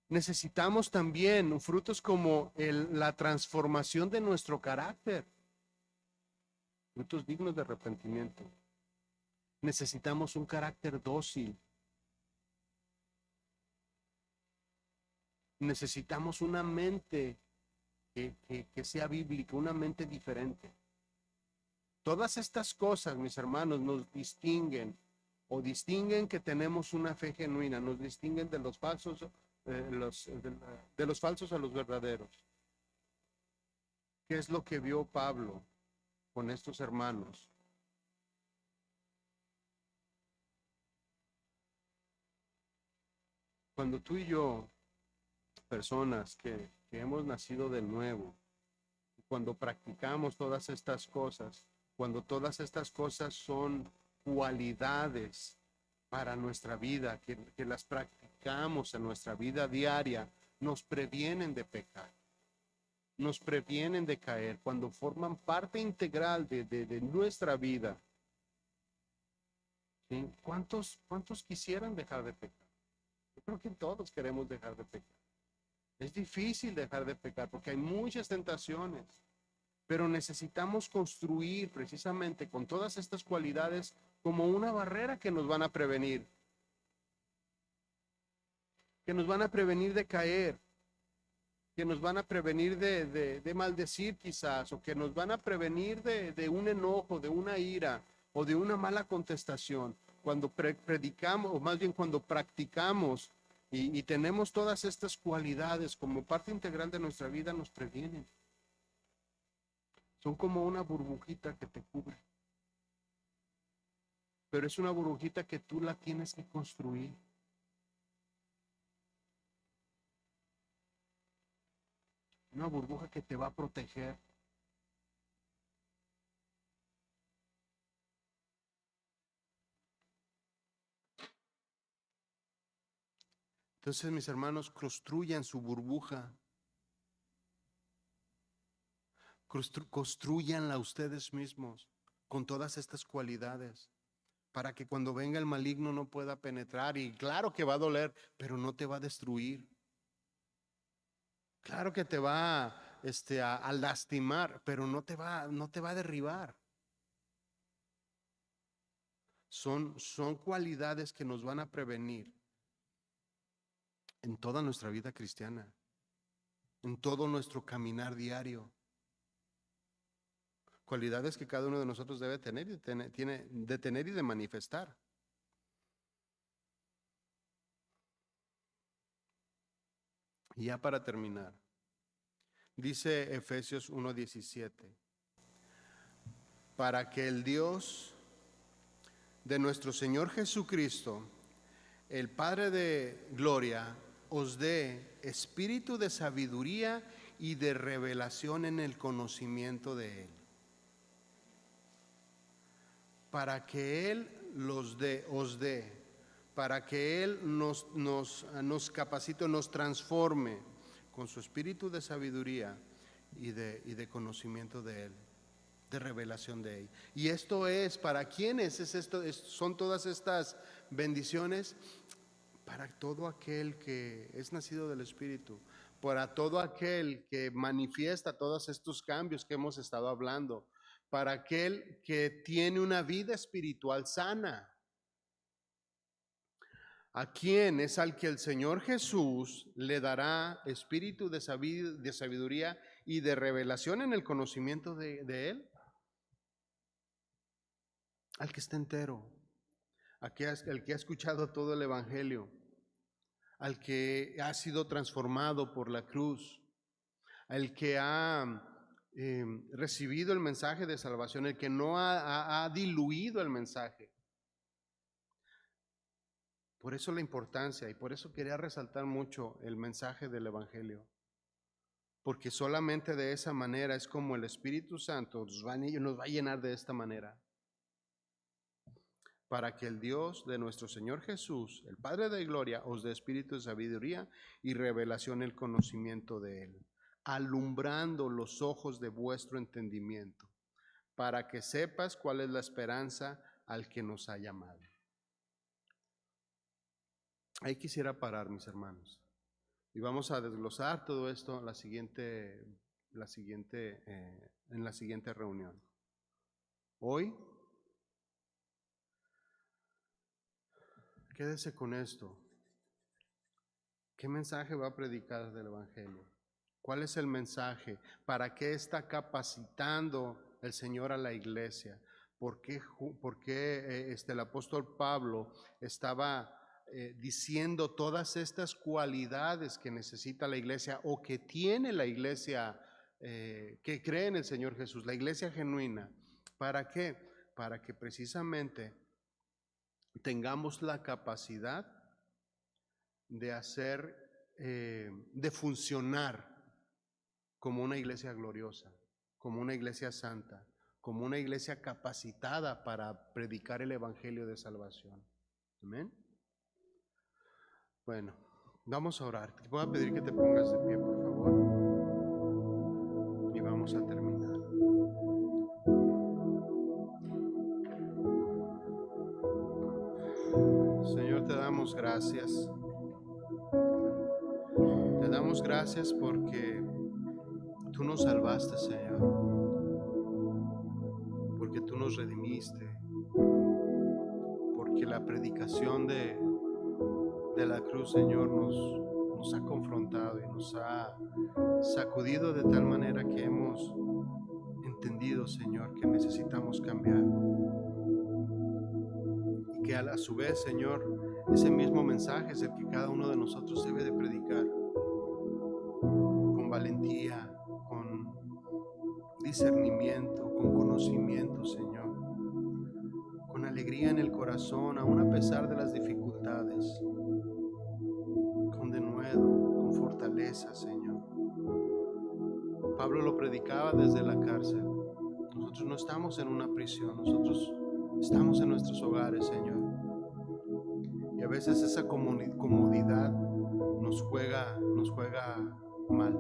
Necesitamos también frutos como la transformación de nuestro carácter. Frutos dignos de arrepentimiento. Necesitamos un carácter dócil. Necesitamos una mente que sea bíblica, una mente diferente. Todas estas cosas, mis hermanos, nos distinguen o distinguen que tenemos una fe genuina, nos distinguen de los falsos, de los falsos a los verdaderos. ¿Qué es lo que vio Pablo con estos hermanos? Cuando tú y yo, personas que hemos nacido de nuevo, cuando practicamos todas estas cosas, cuando todas estas cosas son cualidades para nuestra vida, que las practicamos en nuestra vida diaria, nos previenen de pecar, nos previenen de caer, cuando forman parte integral de nuestra vida. ¿Sí? ¿Cuántos quisieran dejar de pecar? Yo creo que todos queremos dejar de pecar. Es difícil dejar de pecar porque hay muchas tentaciones, pero necesitamos construir precisamente con todas estas cualidades como una barrera que nos van a prevenir, de caer, que nos van a prevenir de maldecir quizás, o que nos van a prevenir de un enojo, de una ira o de una mala contestación. Cuando predicamos, o más bien cuando practicamos y tenemos todas estas cualidades como parte integral de nuestra vida, nos previenen. Son como una burbujita que te cubre. Pero es una burbujita que tú la tienes que construir. Una burbuja que te va a proteger. Entonces, mis hermanos, construyan su burbuja. Construyanla ustedes mismos con todas estas cualidades para que cuando venga el maligno no pueda penetrar. Y claro que va a doler, pero no te va a destruir. Claro que te va a lastimar, pero no te va a derribar. Son cualidades que nos van a prevenir en toda nuestra vida cristiana, en todo nuestro caminar diario. Cualidades que cada uno de nosotros debe tener y tiene de tener y de manifestar. Y ya para terminar, dice Efesios 1:17, para que el Dios de nuestro Señor Jesucristo, el Padre de gloria, os dé espíritu de sabiduría y de revelación en el conocimiento de Él. Para que Él os dé, para que Él nos capacite, nos transforme con su espíritu de sabiduría y de conocimiento de Él, de revelación de Él. Y esto es, ¿para quiénes es esto? Son todas estas bendiciones para todo aquel que es nacido del Espíritu, para todo aquel que manifiesta todos estos cambios que hemos estado hablando, para aquel que tiene una vida espiritual sana. ¿A quién es al que el Señor Jesús le dará espíritu de sabiduría y de revelación en el conocimiento de Él? Al que está entero, al que ha escuchado todo el Evangelio, al que ha sido transformado por la cruz, al que ha recibido el mensaje de salvación, el que no ha diluido el mensaje. Por eso la importancia, y por eso quería resaltar mucho el mensaje del Evangelio, porque solamente de esa manera es como el Espíritu Santo nos va a llenar de esta manera, para que el Dios de nuestro Señor Jesús, el Padre de gloria, os dé espíritu de sabiduría y revelación el conocimiento de Él, alumbrando los ojos de vuestro entendimiento, para que sepas cuál es la esperanza al que nos ha llamado. Ahí quisiera parar, mis hermanos, y vamos a desglosar todo esto en la siguiente reunión. Hoy, quédese con esto. ¿Qué mensaje va a predicar del Evangelio? ¿Cuál es el mensaje? ¿Para qué está capacitando el Señor a la iglesia? ¿Por qué el apóstol Pablo estaba diciendo todas estas cualidades que necesita la iglesia o que tiene la iglesia que cree en el Señor Jesús, la iglesia genuina? ¿Para qué? Para que precisamente tengamos la capacidad de hacer, de funcionar como una iglesia gloriosa, como una iglesia santa, como una iglesia capacitada para predicar el evangelio de salvación. Amén. Bueno, vamos a orar. Te voy a pedir que te pongas de pie, por favor, y vamos a terminar. Señor, te damos gracias. Te damos gracias porque tú nos salvaste, Señor, porque tú nos redimiste, porque la predicación de la cruz, Señor, nos ha confrontado y nos ha sacudido de tal manera que hemos entendido, Señor, que necesitamos cambiar. Y que a su vez, Señor, ese mismo mensaje es el que cada uno de nosotros debe de predicar con valentía, con discernimiento, con conocimiento, Señor, con alegría en el corazón, aún a pesar de las dificultades, con denuedo, con fortaleza, Señor. Pablo lo predicaba desde la cárcel. Nosotros no estamos en una prisión, nosotros estamos en nuestros hogares, Señor. Y a veces esa comodidad nos juega mal,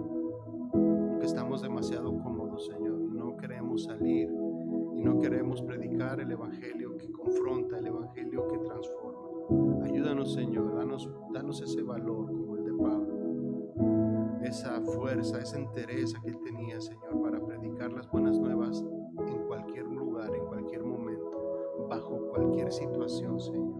porque estamos demasiado cómodos, Señor, y no queremos salir, y no queremos predicar el evangelio que confronta, el evangelio que transforma. Ayúdanos, Señor, danos ese valor como el de Pablo, esa fuerza, esa entereza que él tenía, Señor, para predicar las buenas nuevas en cualquier lugar, en cualquier momento, bajo cualquier situación, Señor.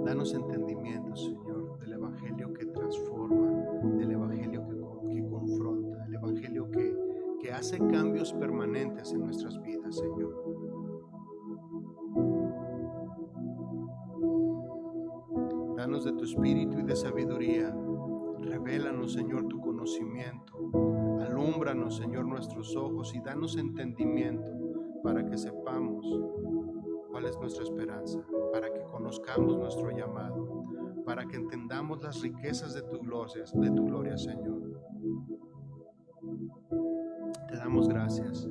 Danos entendimiento, Señor, del evangelio que transforma, del evangelio que confronta, del evangelio que hace cambios permanentes en nuestras vidas, Señor. Danos de tu espíritu y de sabiduría. Revélanos, Señor, tu conocimiento. Alúmbranos, Señor, nuestros ojos y danos entendimiento para que sepamos cuál es nuestra esperanza, para que conozcamos nuestro llamado, para que entendamos las riquezas de tu gloria, Señor. Te damos gracias,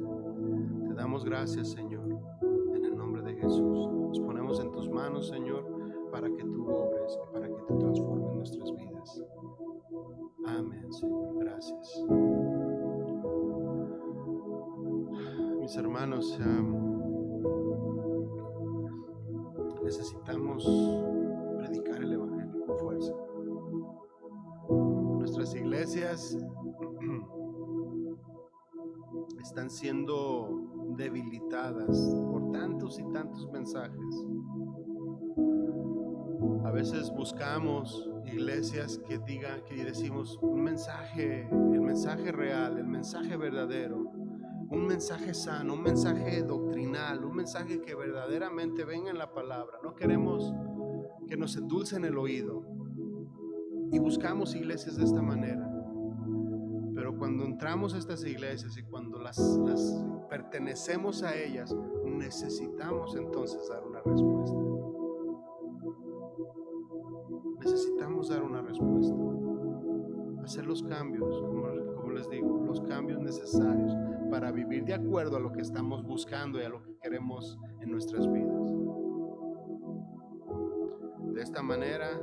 Señor, en el nombre de Jesús. Nos ponemos en tus manos, Señor, para que tú obres y para que tú transformes nuestras vidas. Amén, Señor, gracias. Mis hermanos, necesitamos predicar el evangelio con fuerza. Nuestras iglesias están siendo debilitadas por tantos y tantos mensajes. A veces buscamos iglesias que decimos un mensaje, el mensaje real, el mensaje verdadero, un mensaje sano, un mensaje doctrinal, un mensaje que verdaderamente venga en la palabra. No queremos que nos endulcen el oído y buscamos iglesias de esta manera. Pero cuando entramos a estas iglesias y cuando las pertenecemos a ellas, necesitamos entonces dar una respuesta. Necesitamos dar una respuesta, hacer los cambios, como les digo, los cambios necesarios para vivir de acuerdo a lo que estamos buscando y a lo que queremos en nuestras vidas. De esta manera,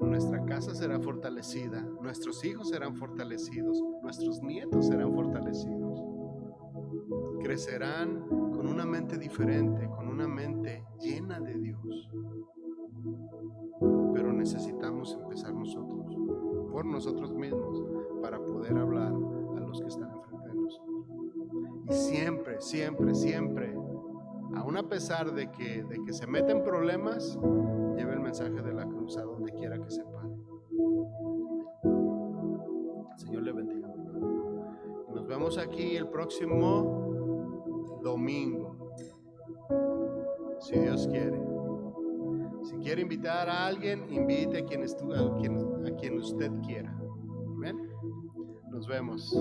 nuestra casa será fortalecida, nuestros hijos serán fortalecidos, nuestros nietos serán fortalecidos. Crecerán con una mente diferente, con una mente llena de Dios. Pero necesitamos empezar nosotros, por nosotros mismos, para poder hablar a los que están enfrente de nosotros. Y siempre, siempre, siempre, aun a pesar de que se meten problemas, lleve el mensaje de la cruz a donde quiera que se pare. vemos aquí el próximo domingo, si Dios quiere. Si quiere invitar a alguien, invite a quien usted quiera. Amén. Nos vemos.